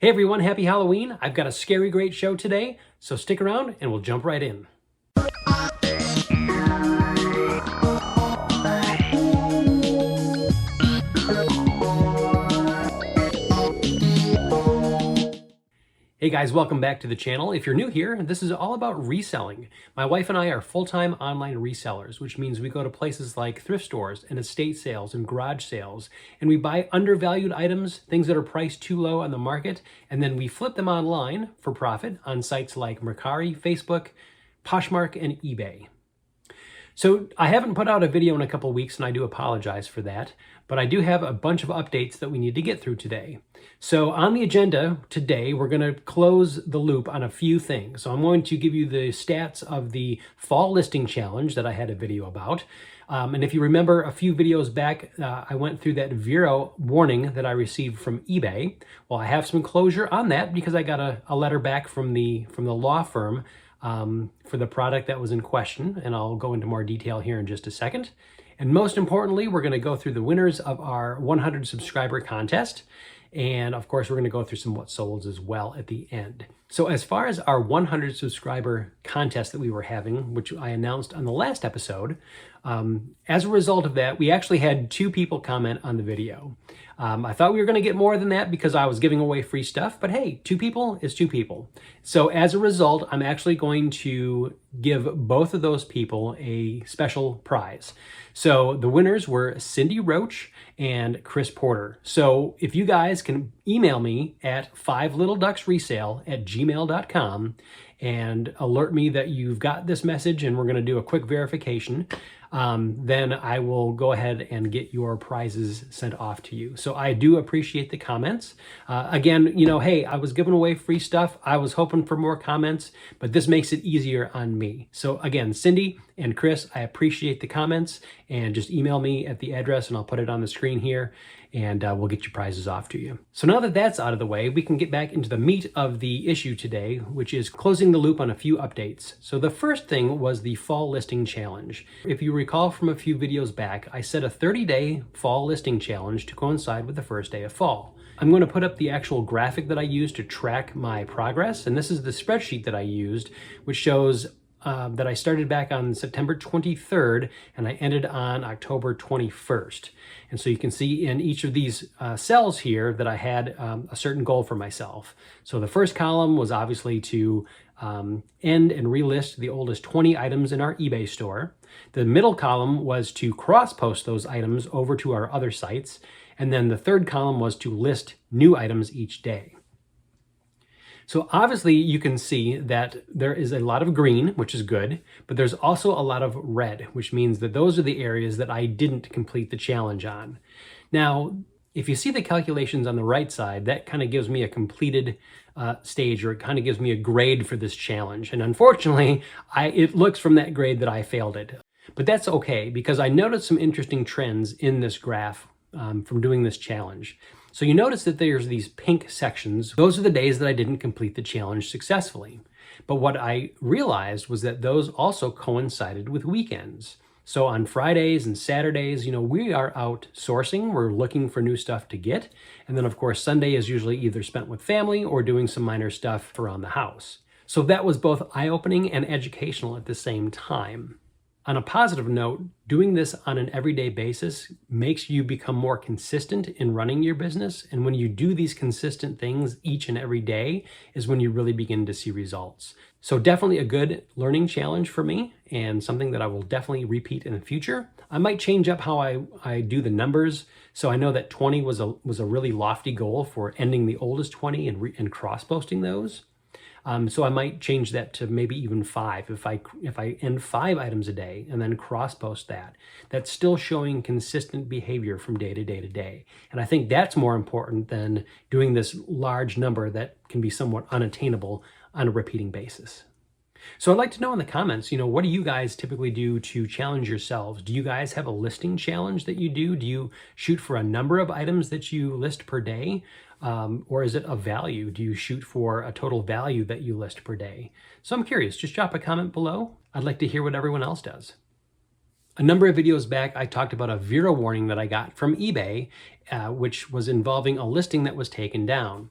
Hey everyone, happy Halloween. I've got a scary great show today, so stick around and we'll jump right in. Hey guys, welcome back to the channel. If you're new here, this is all about reselling. My wife and I are full-time online resellers, which means we go to places like thrift stores and estate sales and garage sales, and we buy undervalued items, things that are priced too low on the market, and then we flip them online for profit on sites like Mercari, Facebook, Poshmark, and eBay. So I haven't put out a video in a couple weeks, and I do apologize for that, but I do have a bunch of updates that we need to get through today. So on the agenda today, we're going to close the loop on a few things. So I'm going to give you the stats of the fall listing challenge that I had a video about. And if you remember a few videos back, I went through that Vero warning that I received from eBay. Well, I have some closure on that because I got a letter back from the law firm for the product that was in question, and I'll go into more detail here in just a second. And most importantly, we're going to go through the winners of our 100 subscriber contest. And of course, we're going to go through some what solds as well at the end. So as far as our 100 subscriber contest that we were having, which I announced on the last episode, as a result of that, we actually had 2 people comment on the video. I thought we were going to get more than that because I was giving away free stuff, but hey, 2 people is 2 people. So as a result, I'm actually going to give both of those people a special prize. So the winners were Cindy Roach and Chris Porter. So if you guys can email me at 5littleducksresale@gmail.com and alert me that you've got this message and we're going to do a quick verification, then I will go ahead and get your prizes sent off to you. So I do appreciate the comments. Again, hey, I was giving away free stuff. I was hoping for more comments, but this makes it easier on me. So again, Cindy and Chris, I appreciate the comments, and just email me at the address and I'll put it on the screen here, and we'll get your prizes off to you. So now that that's out of the way, we can get back into the meat of the issue today, which is closing the loop on a few updates. So the first thing was the fall listing challenge. If you recall from a few videos back, I set a 30-day fall listing challenge to coincide with the first day of fall. I'm going to put up the actual graphic that I used to track my progress, and this is the spreadsheet that I used, which shows that I started back on September 23rd and I ended on October 21st. And so you can see in each of these cells here that I had a certain goal for myself. So the first column was obviously to end and relist the oldest 20 items in our eBay store. The middle column was to cross-post those items over to our other sites. And then the third column was to list new items each day. So obviously you can see that there is a lot of green, which is good, but there's also a lot of red, which means that those are the areas that I didn't complete the challenge on. Now, if you see the calculations on the right side, that kind of gives me a completed stage, or it kind of gives me a grade for this challenge. And unfortunately, it looks from that grade that I failed it. But that's okay, because I noticed some interesting trends in this graph from doing this challenge. So you notice that there's these pink sections. Those are the days that I didn't complete the challenge successfully. But what I realized was that those also coincided with weekends. So on Fridays and Saturdays, we are out sourcing. We're looking for new stuff to get. And then of course, Sunday is usually either spent with family or doing some minor stuff around the house. So that was both eye-opening and educational at the same time. On a positive note, doing this on an everyday basis makes you become more consistent in running your business. And when you do these consistent things each and every day is when you really begin to see results. So definitely a good learning challenge for me, and something that I will definitely repeat in the future. I might change up how I do the numbers. So I know that 20 was a really lofty goal for ending the oldest 20 and cross-posting those. So I might change that to maybe even 5. If I end 5 items a day and then cross-post that, that's still showing consistent behavior from day to day to day. And I think that's more important than doing this large number that can be somewhat unattainable on a repeating basis. So I'd like to know in the comments, what do you guys typically do to challenge yourselves? Do you guys have a listing challenge that you do? Do you shoot for a number of items that you list per day? Or is it a value? Do you shoot for a total value that you list per day? So I'm curious, just drop a comment below. I'd like to hear what everyone else does. A number of videos back, I talked about a Vero warning that I got from eBay, which was involving a listing that was taken down.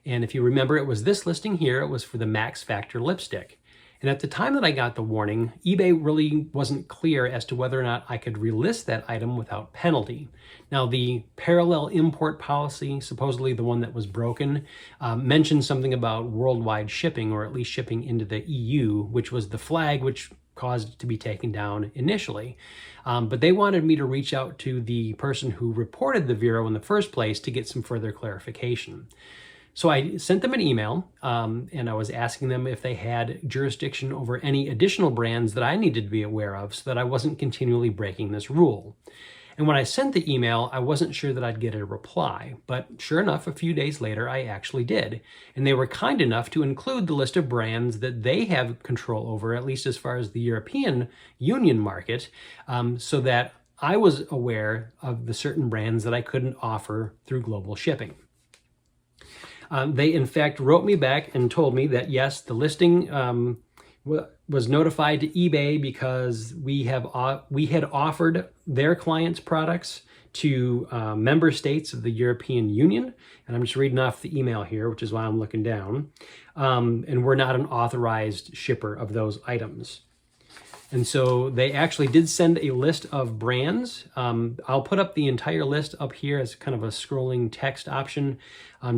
And if you remember, it was this listing here. It was for the Max Factor lipstick. And at the time that I got the warning, eBay really wasn't clear as to whether or not I could relist that item without penalty. Now, the parallel import policy, supposedly the one that was broken, mentioned something about worldwide shipping, or at least shipping into the EU, which was the flag which caused it to be taken down initially. But they wanted me to reach out to the person who reported the Vero in the first place to get some further clarification. So I sent them an email, and I was asking them if they had jurisdiction over any additional brands that I needed to be aware of so that I wasn't continually breaking this rule. And when I sent the email, I wasn't sure that I'd get a reply, but sure enough, a few days later, I actually did. And they were kind enough to include the list of brands that they have control over, at least as far as the European Union market, so that I was aware of the certain brands that I couldn't offer through global shipping. They, in fact, wrote me back and told me that, yes, the listing was notified to eBay because we had offered their clients' products to member states of the European Union. And I'm just reading off the email here, which is why I'm looking down. And we're not an authorized shipper of those items. And so they actually did send a list of brands. I'll put up the entire list up here as kind of a scrolling text option,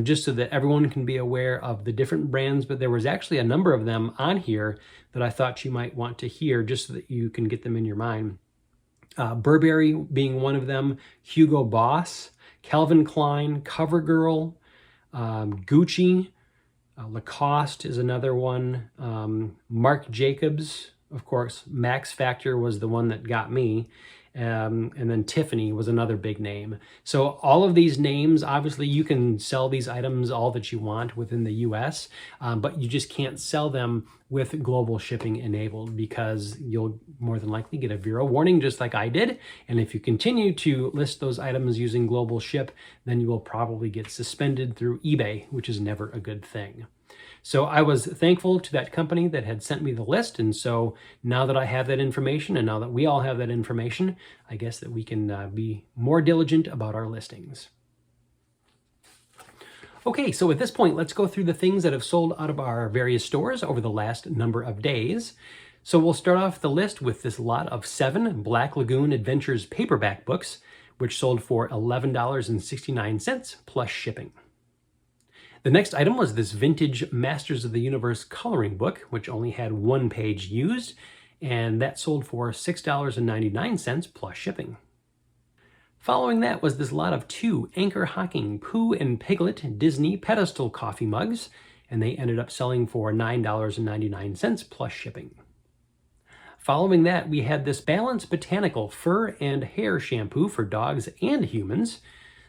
just so that everyone can be aware of the different brands. But there was actually a number of them on here that I thought you might want to hear, just so that you can get them in your mind. Burberry being one of them, Hugo Boss, Calvin Klein, CoverGirl, Gucci, Lacoste is another one, Marc Jacobs. Of course, Max Factor was the one that got me, and then Tiffany was another big name. So all of these names, obviously you can sell these items all that you want within the US, but you just can't sell them with global shipping enabled, because you'll more than likely get a Vero warning just like I did. And if you continue to list those items using global ship, then you will probably get suspended through eBay, which is never a good thing. So I was thankful to that company that had sent me the list. And so now that I have that information, and now that we all have that information, I guess that we can be more diligent about our listings. Okay, so at this point, let's go through the things that have sold out of our various stores over the last number of days. So we'll start off the list with this lot of 7 Black Lagoon Adventures paperback books, which sold for $11.69 plus shipping. The next item was this vintage Masters of the Universe coloring book, which only had 1 page used, and that sold for $6.99 plus shipping. Following that was this lot of 2 Anchor Hocking Pooh and Piglet Disney pedestal coffee mugs, and they ended up selling for $9.99 plus shipping. Following that, we had this Balance Botanical Fur and Hair Shampoo for dogs and humans.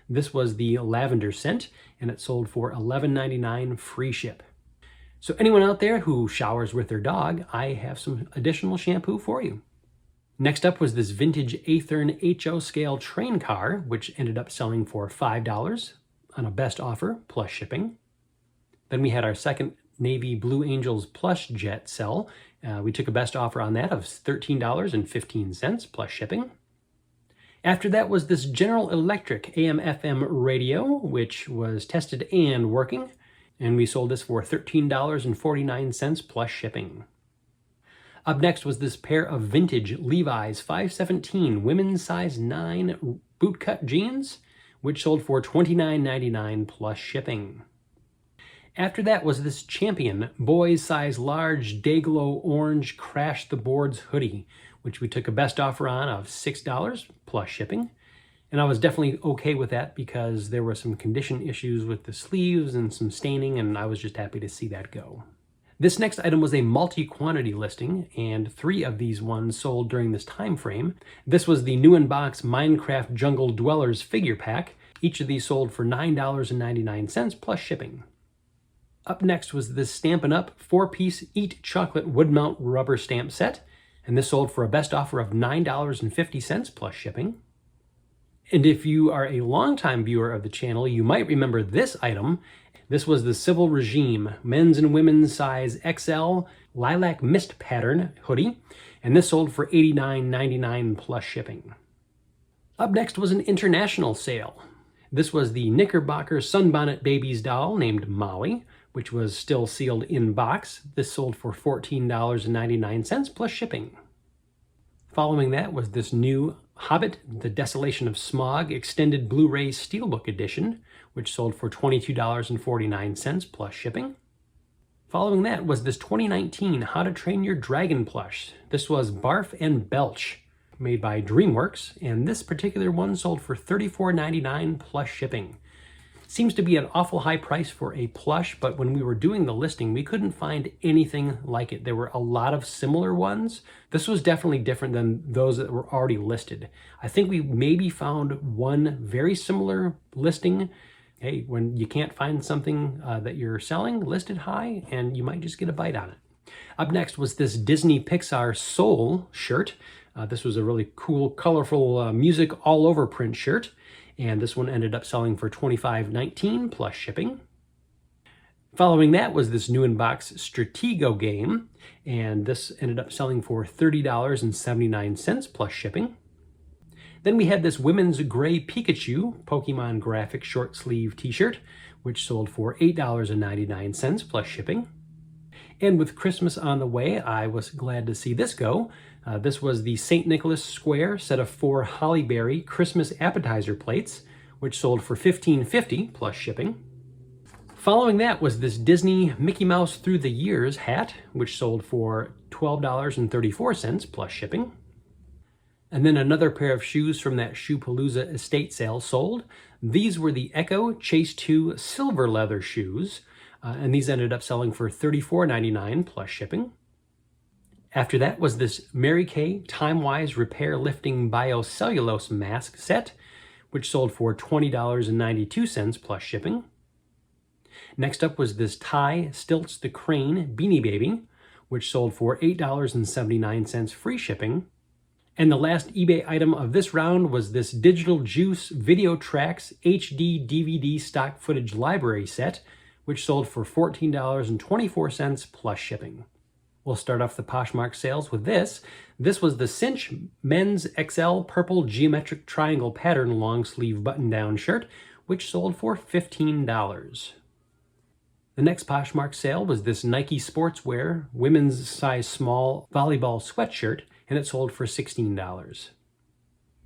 This was the lavender scent, and it sold for $11.99 free ship. So anyone out there who showers with their dog, I have some additional shampoo for you. Next up was this vintage Athearn HO scale train car, which ended up selling for $5 on a best offer plus shipping. Then we had our second Navy Blue Angels plush jet cell. We took a best offer on that of $13.15 plus shipping. After that was this General Electric AM/FM radio, which was tested and working, and we sold this for $13.49 plus shipping. Up next was this pair of vintage Levi's 517 women's size 9 bootcut jeans, which sold for $29.99 plus shipping. After that was this Champion boys size large Dayglow orange Crash the Boards hoodie, which we took a best offer on of $6 plus shipping. And I was definitely okay with that because there were some condition issues with the sleeves and some staining, and I was just happy to see that go. This next item was a multi-quantity listing, and 3 of these ones sold during this time frame. This was the New In Box Minecraft Jungle Dwellers figure pack. Each of these sold for $9.99 plus shipping. Up next was this Stampin' Up! 4-piece Eat Chocolate wood mount rubber stamp set, and this sold for a best offer of $9.50 plus shipping. And if you are a longtime viewer of the channel, you might remember this item. This was the Civil Regime men's and women's size XL lilac mist pattern hoodie, and this sold for $89.99 plus shipping. Up next was an international sale. This was the Knickerbocker Sunbonnet Babies doll named Molly, which was still sealed in box. This sold for $14.99 plus shipping. Following that was this new Hobbit, The Desolation of Smaug Extended Blu-ray Steelbook Edition, which sold for $22.49 plus shipping. Following that was this 2019 How to Train Your Dragon plush. This was Barf and Belch, made by DreamWorks, and this particular one sold for $34.99 plus shipping. Seems to be an awful high price for a plush, but when we were doing the listing, we couldn't find anything like it. There were a lot of similar ones. This was definitely different than those that were already listed. I think we maybe found one very similar listing. Hey, when you can't find something that you're selling listed high, and you might just get a bite on it. Up next was this Disney Pixar Soul shirt. This was a really cool, colorful music all over print shirt. And this one ended up selling for $25.19 plus shipping. Following that was this new in-box Stratego game, and this ended up selling for $30.79 plus shipping. Then we had this women's Gray Pikachu Pokemon graphic short sleeve t-shirt, which sold for $8.99 plus shipping. And with Christmas on the way, I was glad to see this go. This was the St. Nicholas Square set of 4 Hollyberry Christmas appetizer plates, which sold for $15.50 plus shipping. Following that was this Disney Mickey Mouse Through the Years hat, which sold for $12.34 plus shipping. And then another pair of shoes from that Shoepalooza estate sale sold. These were the Echo Chase 2 silver leather shoes, and these ended up selling for $34.99 plus shipping. After that was this Mary Kay Time-Wise Repair Lifting Biocellulose Mask set, which sold for $20.92 plus shipping. Next up was this Ty Stilts the Crane Beanie Baby, which sold for $8.79 free shipping. And the last eBay item of this round was this Digital Juice Video Tracks HD DVD Stock Footage Library set, which sold for $14.24 plus shipping. We'll start off the Poshmark sales with this. This was the Cinch Men's XL Purple Geometric Triangle Pattern Long Sleeve Button-Down Shirt, which sold for $15. The next Poshmark sale was this Nike Sportswear Women's Size Small Volleyball Sweatshirt, and it sold for $16.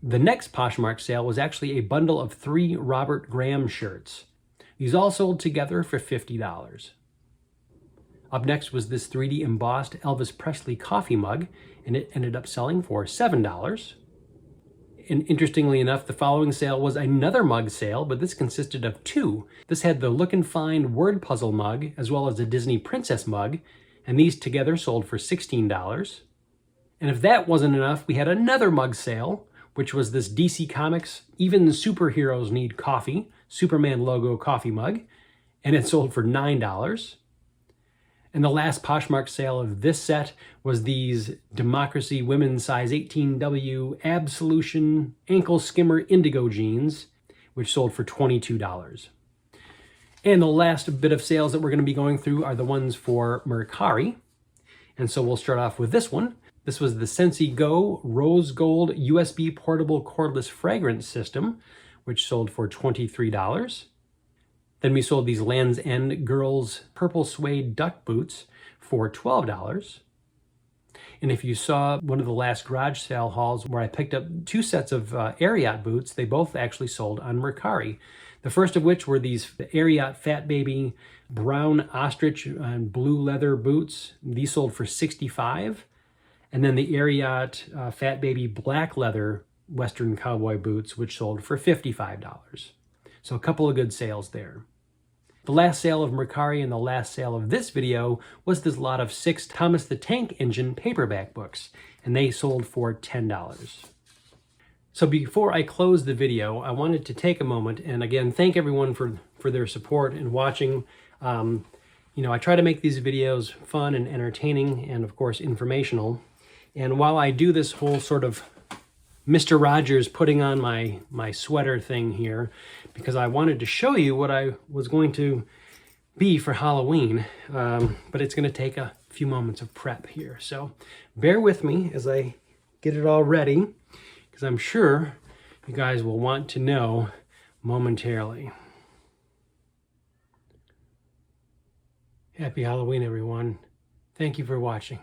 The next Poshmark sale was actually a bundle of 3 Robert Graham shirts. These all sold together for $50. Up next was this 3D embossed Elvis Presley coffee mug, and it ended up selling for $7. And interestingly enough, the following sale was another mug sale, but this consisted of 2. This had the Look and Find word puzzle mug, as well as the Disney Princess mug, and these together sold for $16. And if that wasn't enough, we had another mug sale, which was this DC Comics Even Superheroes Need Coffee Superman logo coffee mug, and it sold for $9. And the last Poshmark sale of this set was these Democracy Women's Size 18W Absolution Ankle Skimmer Indigo jeans, which sold for $22. And the last bit of sales that we're going to be going through are the ones for Mercari. And so we'll start off with this one. This was the Scentsy Go Rose Gold USB Portable Cordless Fragrance System, which sold for $23. Then we sold these Lands' End Girls Purple Suede Duck Boots for $12. And if you saw one of the last garage sale hauls where I picked up 2 sets of Ariat boots, they both actually sold on Mercari. The first of which were these Ariat Fat Baby brown ostrich and blue leather boots. These sold for $65. And then the Ariat Fat Baby black leather Western cowboy boots, which sold for $55. So a couple of good sales there. The last sale of Mercari and the last sale of this video was this lot of 6 Thomas the Tank Engine paperback books, and they sold for $10. So before I close the video, I wanted to take a moment and again thank everyone for their support and watching. I try to make these videos fun and entertaining and of course informational. And while I do this whole sort of Mr. Rogers putting on my sweater thing here, because I wanted to show you what I was going to be for Halloween, but it's going to take a few moments of prep here. So bear with me as I get it all ready, because I'm sure you guys will want to know momentarily. Happy Halloween, everyone. Thank you for watching.